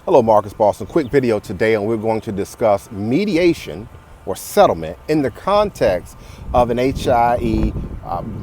Hello, Marcus Boston. Quick video today, and we're going to discuss mediation or settlement in the context of an HIE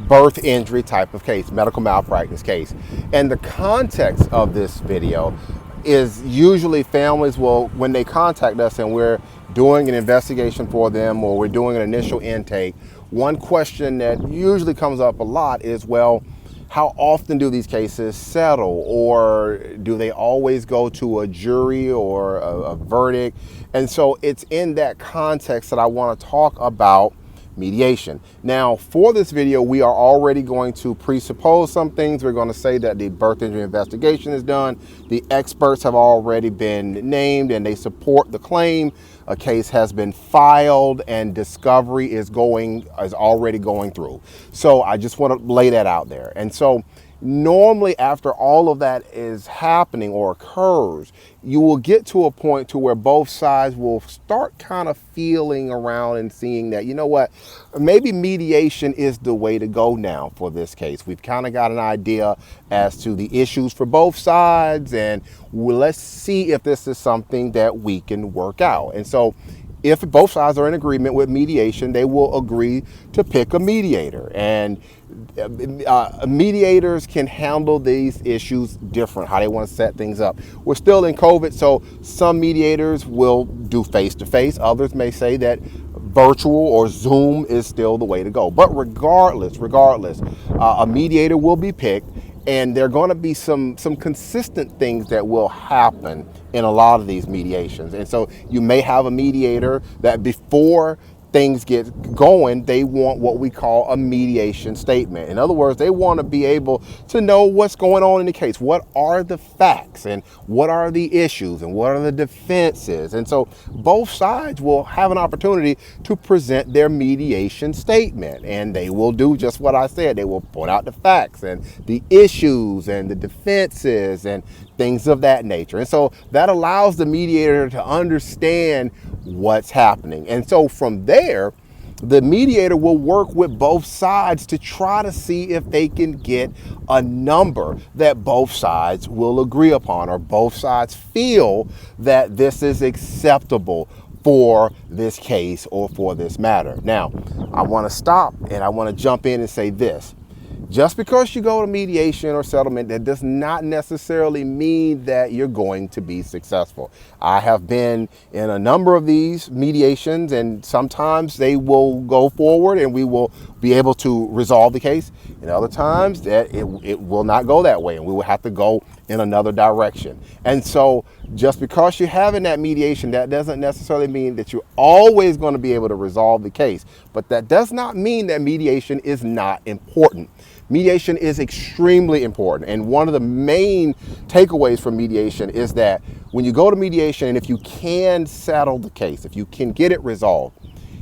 birth injury type of case, medical malpractice case. And the context of this video is usually families will, when they contact us and we're doing an investigation for them or we're doing an initial intake, one question that usually comes up a lot is, well, how often do these cases settle, or do they always go to a jury or a verdict? And so it's in that context that I want to talk about mediation. Now, for this video, we are already going to presuppose some things. We're going to say that the birth injury investigation is done. The experts have already been named and they support the claim. A case has been filed and discovery is already going through. So I just want to lay that out there. And so normally after all of that is happening or occurs, you will get to a point to where both sides will start kind of feeling around and seeing that, you know what, maybe mediation is the way to go now for this case. We've kind of got an idea as to the issues for both sides, and let's see if this is something that we can work out. And so if both sides are in agreement with mediation, they will agree to pick a mediator. And mediators can handle these issues different, how they want to set things up. We're still in COVID, so some mediators will do face-to-face. Others may say that virtual or Zoom is still the way to go. But regardless, a mediator will be picked, and there are going to be some consistent things that will happen in a lot of these mediations. And so you may have a mediator that before things get going, they want what we call a mediation statement. In other words, they want to be able to know what's going on in the case. What are the facts and what are the issues and what are the defenses? And so both sides will have an opportunity to present their mediation statement, and they will do just what I said. They will point out the facts and the issues and the defenses and things of that nature. And so that allows the mediator to understand what's happening. And so from there, the mediator will work with both sides to try to see if they can get a number that both sides will agree upon, or both sides feel that this is acceptable for this case or for this matter. Now, I want to stop and I want to jump in and say this. Just because you go to mediation or settlement, that does not necessarily mean that you're going to be successful. I have been in a number of these mediations, and sometimes they will go forward and we will be able to resolve the case. And other times that it will not go that way, and we will have to go in another direction. And so just because you're having that mediation, that doesn't necessarily mean that you're always going to be able to resolve the case. But that does not mean that mediation is not important. Mediation is extremely important. And one of the main takeaways from mediation is that when you go to mediation, and if you can settle the case, if you can get it resolved,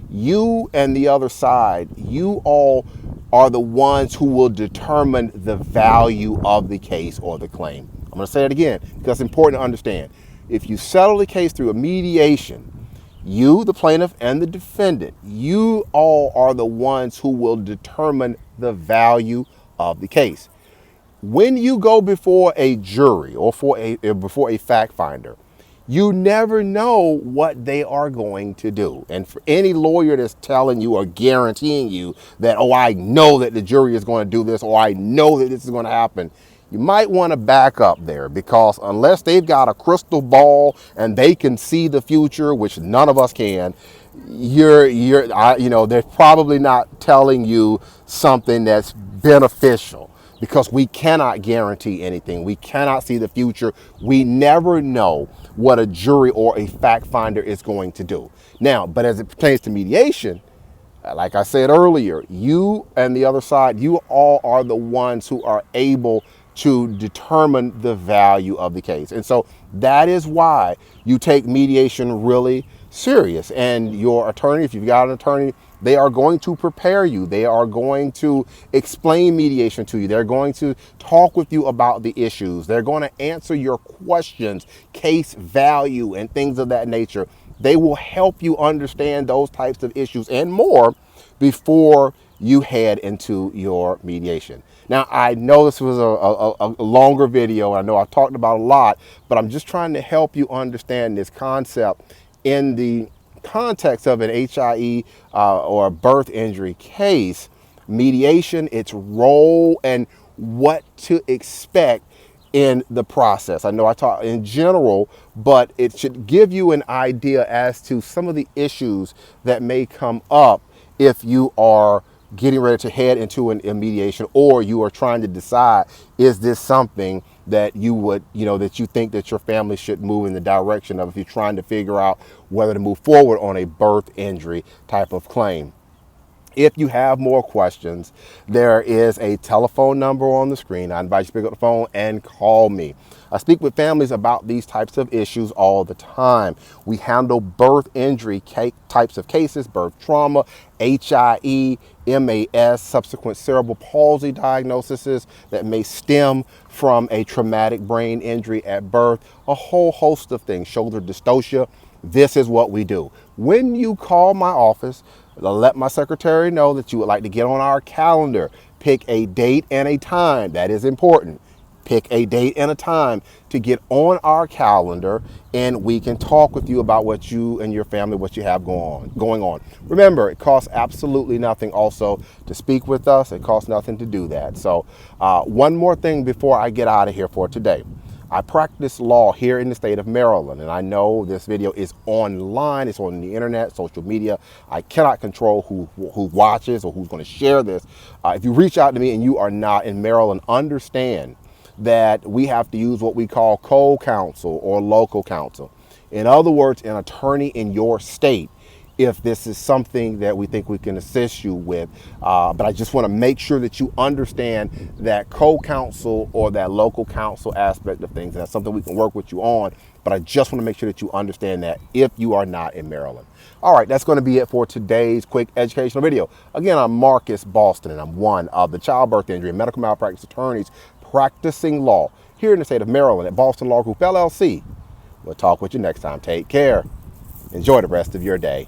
you and the other side, you all are the ones who will determine the value of the case or the claim. I'm going to say it again because it's important to understand. If you settle the case through a mediation, you, the plaintiff, and the defendant, you all are the ones who will determine the value of the case. When you go before a jury or before a fact finder, you never know what they are going to do. And for any lawyer that's telling you or guaranteeing you that, oh, I know that the jury is going to do this, or I know that this is going to happen, you might want to back up there, because unless they've got a crystal ball and they can see the future, which none of us can, they're probably not telling you something that's beneficial, because we cannot guarantee anything. We cannot see the future. We never know what a jury or a fact finder is going to do. Now, but as it pertains to mediation, like I said earlier, you and the other side, you all are the ones who are able to determine the value of the case. And so that is why you take mediation really serious. And your attorney, if you've got an attorney, they are going to prepare you. They are going to explain mediation to you. They're going to talk with you about the issues. They're going to answer your questions, case value, and things of that nature. They will help you understand those types of issues and more before you head into your mediation. Now, I know this was a longer video. I know I've talked about a lot, but I'm just trying to help you understand this concept in the context of an HIE or a birth injury case, mediation, its role, and what to expect in the process. I know I talk in general, but it should give you an idea as to some of the issues that may come up if you are getting ready to head into a mediation, or you are trying to decide, is this something that you would, that you think that your family should move in the direction of, if you're trying to figure out whether to move forward on a birth injury type of claim. If you have more questions, there is a telephone number on the screen. I invite you to pick up the phone and call me. I speak with families about these types of issues all the time. We handle birth injury types of cases, birth trauma, HIE, MAS, subsequent cerebral palsy diagnoses that may stem from a traumatic brain injury at birth, a whole host of things, shoulder dystocia. This is what we do. When you call my office, let my secretary know that you would like to get on our calendar. Pick a date and a time. That is important. Pick a date and a time to get on our calendar, and we can talk with you about what you and your family, what you have going on. Remember, it costs absolutely nothing also to speak with us. It costs nothing to do that. So one more thing before I get out of here for today. I practice law here in the state of Maryland, and I know this video is online, it's on the internet, social media. I cannot control who watches or who's going to share this. If you reach out to me and you are not in Maryland, understand that we have to use what we call co-counsel or local counsel. In other words, an attorney in your state, if this is something that we think we can assist you with. But I just want to make sure that you understand that co-counsel or that local counsel aspect of things. That's something we can work with you on. But I just want to make sure that you understand that if you are not in Maryland. All right, that's going to be it for today's quick educational video. Again, I'm Marcus Boston, and I'm one of the childbirth injury and medical malpractice attorneys practicing law here in the state of Maryland at Boston Law Group, LLC. We'll talk with you next time. Take care. Enjoy the rest of your day.